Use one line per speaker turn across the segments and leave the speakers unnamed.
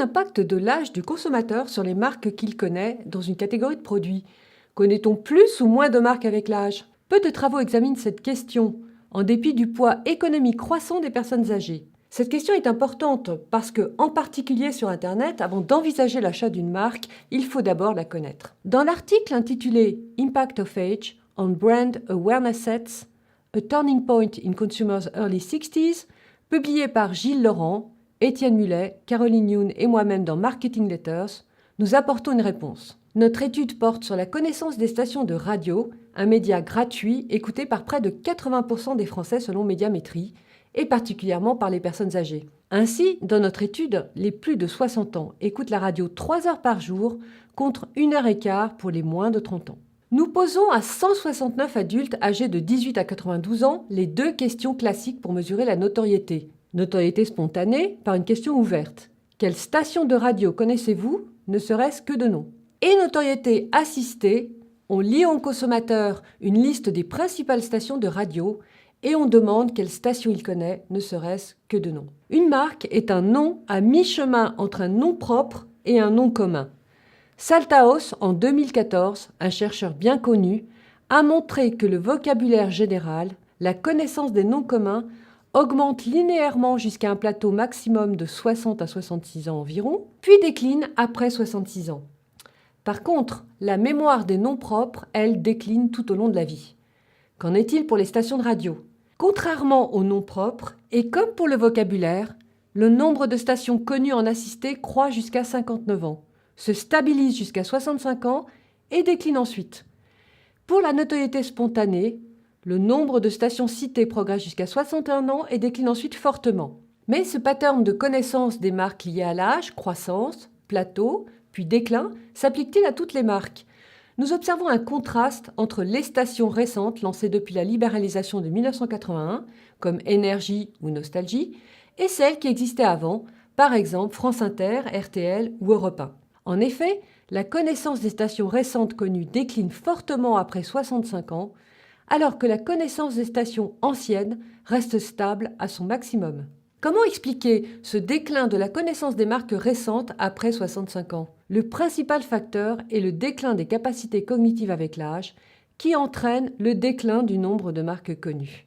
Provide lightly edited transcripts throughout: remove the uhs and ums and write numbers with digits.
l'impact de l'âge du consommateur sur les marques qu'il connaît dans une catégorie de produits? Connaît-on plus ou moins de marques avec l'âge? Peu de travaux examinent cette question, en dépit du poids économique croissant des personnes âgées. Cette question est importante parce que, en particulier sur Internet, avant d'envisager l'achat d'une marque, il faut d'abord la connaître. Dans l'article intitulé Impact of Age on Brand Awareness Sets, A Turning Point in Consumers' Early 60s, publié par Gilles Laurent, Étienne Mullet, Caroline Youn et moi-même dans Marketing Letters, nous apportons une réponse. Notre étude porte sur la connaissance des stations de radio, un média gratuit écouté par près de 80% des Français selon Médiamétrie, et particulièrement par les personnes âgées. Ainsi, dans notre étude, les plus de 60 ans écoutent la radio 3 heures par jour contre 1h15 pour les moins de 30 ans. Nous posons à 169 adultes âgés de 18 à 92 ans les deux questions classiques pour mesurer la notoriété. Notoriété spontanée par une question ouverte. Quelle station de radio connaissez-vous, ne serait-ce que de nom? Et notoriété assistée, on lit au consommateur une liste des principales stations de radio et on demande quelle station il connaît, ne serait-ce que de nom. Une marque est un nom à mi-chemin entre un nom propre et un nom commun. Saltaos, en 2014, un chercheur bien connu, a montré que le vocabulaire général, la connaissance des noms communs, augmente linéairement jusqu'à un plateau maximum de 60 à 66 ans environ, puis décline après 66 ans. Par contre, la mémoire des noms propres, elle, décline tout au long de la vie. Qu'en est-il pour les stations de radio? Contrairement aux noms propres, et comme pour le vocabulaire, le nombre de stations connues en assisté croît jusqu'à 59 ans, se stabilise jusqu'à 65 ans et décline ensuite. Pour la notoriété spontanée, le nombre de stations citées progresse jusqu'à 61 ans et décline ensuite fortement. Mais ce pattern de connaissance des marques liées à l'âge, croissance, plateau, puis déclin, s'applique-t-il à toutes les marques? Nous observons un contraste entre les stations récentes lancées depuis la libéralisation de 1981, comme Énergie ou Nostalgie, et celles qui existaient avant, par exemple France Inter, RTL ou Europe 1. En effet, la connaissance des stations récentes connues décline fortement après 65 ans, alors que la connaissance des stations anciennes reste stable à son maximum. Comment expliquer ce déclin de la connaissance des marques récentes après 65 ans? Le principal facteur est le déclin des capacités cognitives avec l'âge, qui entraîne le déclin du nombre de marques connues.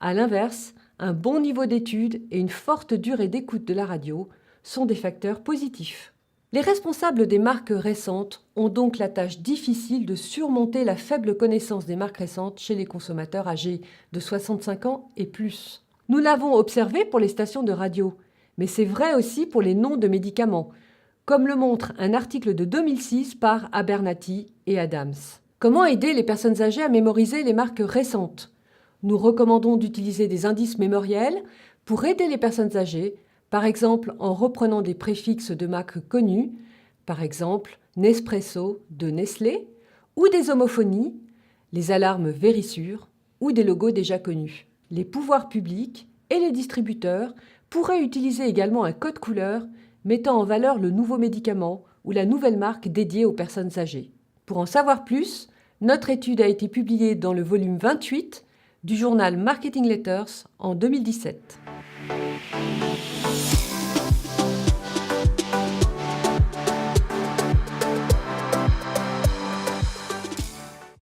A l'inverse, un bon niveau d'études et une forte durée d'écoute de la radio sont des facteurs positifs. Les responsables des marques récentes ont donc la tâche difficile de surmonter la faible connaissance des marques récentes chez les consommateurs âgés de 65 ans et plus. Nous l'avons observé pour les stations de radio, mais c'est vrai aussi pour les noms de médicaments, comme le montre un article de 2006 par Abernathy et Adams. Comment aider les personnes âgées à mémoriser les marques récentes? Nous recommandons d'utiliser des indices mémoriels pour aider les personnes âgées, par exemple en reprenant des préfixes de marques connues, par exemple Nespresso de Nestlé, ou des homophonies, les alarmes Vérissure, ou des logos déjà connus. Les pouvoirs publics et les distributeurs pourraient utiliser également un code couleur mettant en valeur le nouveau médicament ou la nouvelle marque dédiée aux personnes âgées. Pour en savoir plus, notre étude a été publiée dans le volume 28 du journal Marketing Letters en 2017.